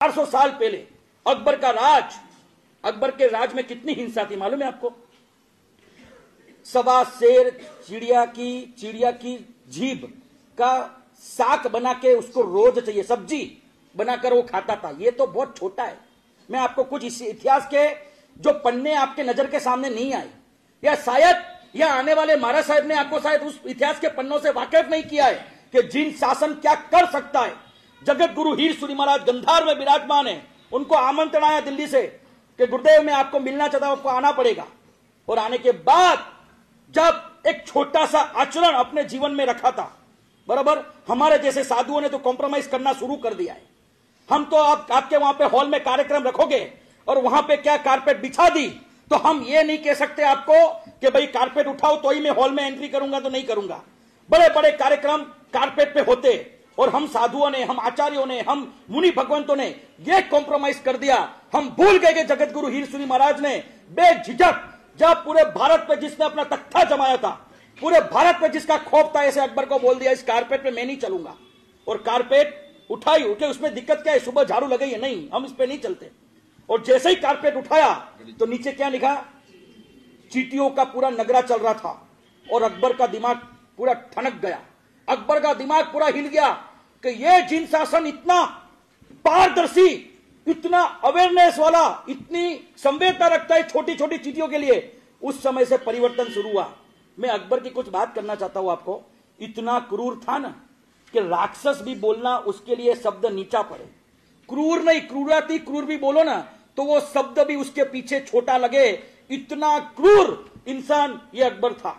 400 साल पहले अकबर का राज, अकबर के राज में कितनी हिंसा थी मालूम है आपको? सवा शेर चिड़िया की जीभ का साग बना के उसको रोज चाहिए, सब्जी बनाकर वो खाता था। ये तो बहुत छोटा है। मैं आपको कुछ इस इतिहास के जो पन्ने आपके नजर के सामने नहीं आए, या शायद या आने वाले महाराज साहब ने आपको शायद उस इतिहास के पन्नों से वाकिफ नहीं किया है कि जिन शासन क्या कर सकता है। जगत गुरु हीर सूरी महाराज गंधार में विराजमान है, उनको आमंत्रण आया दिल्ली से कि गुरुदेव मैं आपको मिलना चाहता हूं, आपको आना पड़ेगा। और आने के बाद जब एक छोटा सा आचरण अपने जीवन में रखा था, बराबर हमारे जैसे साधुओं ने तो कॉम्प्रोमाइज करना शुरू कर दिया है। हम तो आपके वहां पे हॉल में कार्यक्रम रखोगे और वहां पे क्या कारपेट बिछा दी, तो हम ये नहीं कह सकते आपको कि भाई कारपेट उठाओ तो ही मैं हॉल में एंट्री करूंगा, तो नहीं करूंगा। बड़े बड़े कार्यक्रम कारपेट पे होते और हम साधुओं ने, हम आचार्यों ने, हम मुनि भगवंतों ने ये कॉम्प्रोमाइज कर दिया। हम भूल गए कि जगत गुरु हीर सूरी महाराज ने बेझिझक जब पूरे भारत पे जिसने अपना तख्ता जमाया था, पूरे भारत पे जिसका खौफ था, ऐसे अकबर को बोल दिया इस कारपेट पे मैं नहीं चलूंगा। और कारपेट उठाई, उठे, उसमें दिक्कत क्या है? सुबह झाड़ू लगाई है, नहीं हम इस पे नहीं चलते। और जैसे ही कारपेट उठाया तो नीचे क्या लिखा? चींटियों का पूरा नगरा चल रहा था। और अकबर का दिमाग पूरा ठनक गया, अकबर का दिमाग पूरा हिल गया कि ये जिन शासन इतना पारदर्शी, इतना अवेयरनेस वाला, इतनी संवेदना रखता है छोटी छोटी चीटियों के लिए, उस समय से परिवर्तन शुरू हुआ। मैं अकबर की कुछ बात करना चाहता हूं आपको। इतना क्रूर था ना कि राक्षस भी बोलना उसके लिए शब्द नीचा पड़े। क्रूर नहीं, क्रूराती क्रूर भी बोलो ना तो वो शब्द भी उसके पीछे छोटा लगे। इतना क्रूर इंसान ये अकबर था।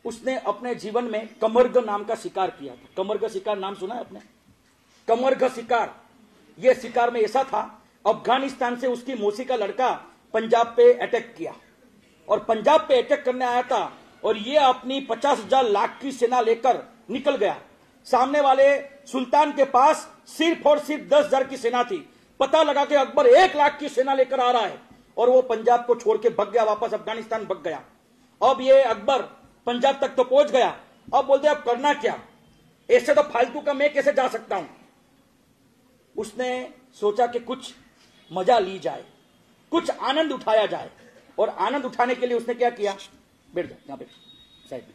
उसने अपने जीवन में कमरग नाम का शिकार किया था। कमरग शिकार नाम सुना है आपने? कमरग शिकार, यह शिकार में ऐसा था, अफगानिस्तान से उसकी मौसी का लड़का पंजाब पे अटैक किया और पंजाब पे अटैक करने आया था और ये अपनी 50,000 लाख की सेना लेकर निकल गया। सामने वाले सुल्तान के पास सिर्फ और सिर्फ 10,000 की सेना थी। पता लगा कि अकबर 1 लाख की सेना लेकर आ रहा है और वो पंजाब को छोड़ के भग गया, वापस अफगानिस्तान भग गया। अब ये अकबर पंजाब तक तो पहुंच गया। अब बोलते अब करना क्या, ऐसे तो फालतू का मैं कैसे जा सकता हूं। उसने सोचा कि कुछ मजा ली जाए, कुछ आनंद उठाया जाए। और आनंद उठाने के लिए उसने क्या किया? बैठ जाओ यहां पे साइड में।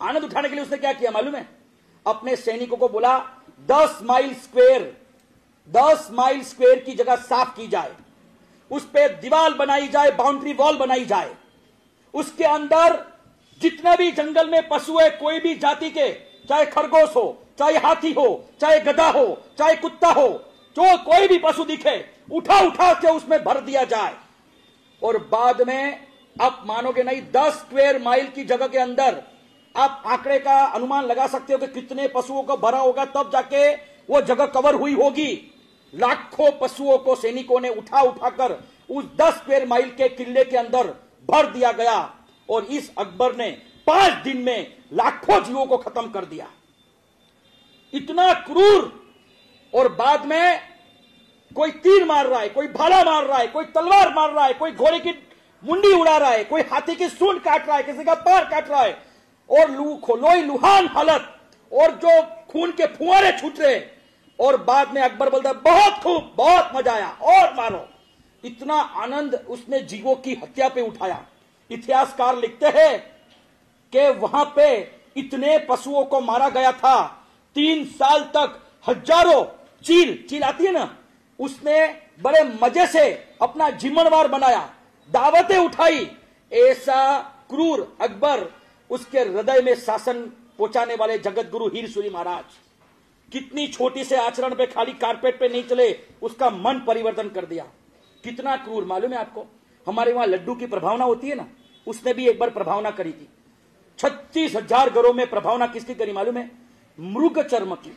आनंद उठाने के लिए उसने क्या किया मालूम है? अपने सैनिकों को बोला 10 माइल स्क्वायर की जगह साफ की जाए, उस पर दीवार बनाई जाए, बाउंड्री वॉल बनाई जाए। उसके अंदर जितने भी जंगल में पशु है, कोई भी जाति के, चाहे खरगोश हो, चाहे हाथी हो, चाहे गधा हो, चाहे कुत्ता हो, जो कोई भी पशु दिखे उठा उठा के उसमें भर दिया जाए। और बाद में आप मानोगे नहीं, 10 स्क्वायर माइल की जगह के अंदर आप आंकड़े का अनुमान लगा सकते हो कि कितने पशुओं को भरा होगा, तब जाके वो जगह कवर हुई होगी। लाखों पशुओं को सैनिकों ने उठा उठाकर उस 10 स्क्वायर माइल के किले के अंदर भर दिया गया। और इस अकबर ने 5 दिन में लाखों जीवों को खत्म कर दिया। इतना क्रूर। और बाद में कोई तीर मार रहा है, कोई भाला मार रहा है, कोई तलवार मार रहा है, कोई घोड़े की मुंडी उड़ा रहा है, कोई हाथी की सूंड काट रहा है, किसी का पैर काट रहा है, और लोई लुहान हालत, और जो खून के फुहारे छूट रहे। और बाद में अकबर बोलता है बहुत खूब, बहुत मजा आया, और मारो। इतना आनंद उसने जीवों की हत्या पे उठाया। इतिहासकार लिखते हैं कि वहां पे इतने पशुओं को मारा गया था, 3 साल तक हजारों चील आती है ना, उसने बड़े मजे से अपना जिम्मेवार बनाया, दावतें उठाई। ऐसा क्रूर अकबर, उसके हृदय में शासन पहुंचाने वाले जगत गुरु हीर सूरी महाराज कितनी छोटी से आचरण पे, खाली कारपेट पे नहीं चले, उसका मन परिवर्तन कर दिया। कितना क्रूर मालूम है आपको? हमारे वहां लड्डू की प्रभावना होती है ना, उसने भी एक बार प्रभावना करी थी। 36,000 घरों में प्रभावना किसकी करी मालूम है? मृग चर्म की,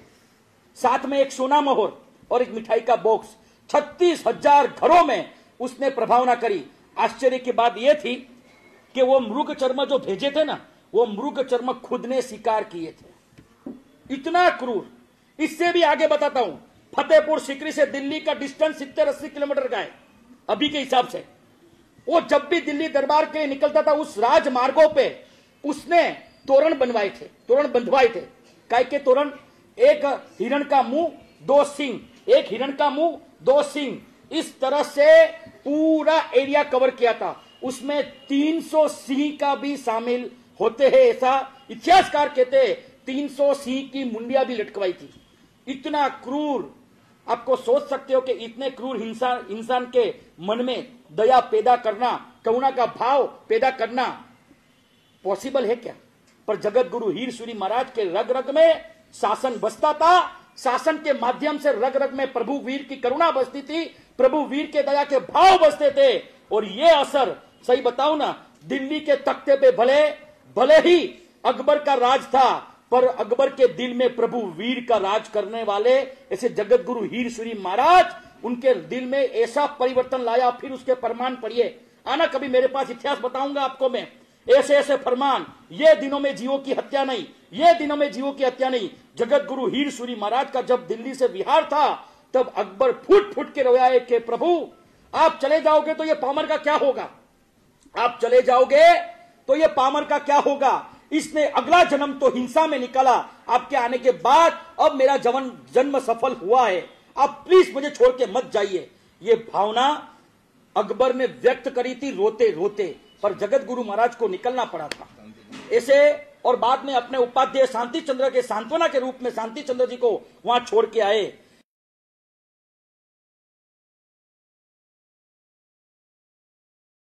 साथ में एक सोना मोहर और एक मिठाई का बॉक्स। 36,000 घरों में उसने प्रभावना करी। आश्चर्य की बात यह थी कि वो मृग चर्म जो भेजे थे ना, वो मृग चर्म खुद ने शिकार किए थे। इतना क्रूर। इससे भी आगे बताता हूं, फतेहपुर सीकरी से दिल्ली का डिस्टेंस 70-80 किलोमीटर का है अभी के हिसाब से। वो जब भी दिल्ली दरबार के निकलता था, उस राजमार्गों पे उसने तोरण बनवाए थे, तोरण बंधवाए थे। काय के तोरण? एक हिरण का मुंह, 2 सिंह, एक हिरण का मुंह 2 सिंह, इस तरह से पूरा एरिया कवर किया था। उसमें 300 सिंह का भी शामिल होते हैं, ऐसा इतिहासकार कहते हैं। 300 सिंह की मुंडिया भी लटकवाई थी। इतना क्रूर, आपको सोच सकते हो कि इतने क्रूर इंसान के मन में दया पैदा करना, करुणा का भाव पैदा करना पॉसिबल है क्या? पर जगत गुरु हीर सूरी महाराज के रग रग में शासन बसता था। शासन के माध्यम से रग रग में प्रभु वीर की करुणा बसती थी, प्रभु वीर के दया के भाव बसते थे। और ये असर, सही बताऊं ना, दिल्ली के तख्ते पे भले ही अकबर का राज था, पर अकबर के दिल में प्रभु वीर का राज करने वाले ऐसे जगत गुरु हीर सूरी महाराज, उनके दिल में ऐसा परिवर्तन लाया। फिर उसके फरमान पढ़िए, आना कभी मेरे पास, इतिहास बताऊंगा आपको मैं। ऐसे ऐसे फरमान, ये दिनों में जीवों की हत्या नहीं, ये दिनों में जीवों की हत्या नहीं। जगत गुरु हीर सूरी महाराज का जब दिल्ली से विहार था, तब अकबर फूट फूट के रोया है कि प्रभु आप चले जाओगे तो ये पामर का क्या होगा, आप चले जाओगे तो ये पामर का क्या होगा। इसने अगला जन्म तो हिंसा में निकाला, आपके आने के बाद अब मेरा जन्म सफल हुआ है, आप प्लीज मुझे छोड़ के मत जाइए। ये भावना अकबर ने व्यक्त करी थी रोते रोते, पर जगत गुरु महाराज को निकलना पड़ा था ऐसे। और बाद में अपने उपाध्याय शांति चंद्र के सांत्वना के रूप में शांति चंद्र जी को वहां छोड़ के आए।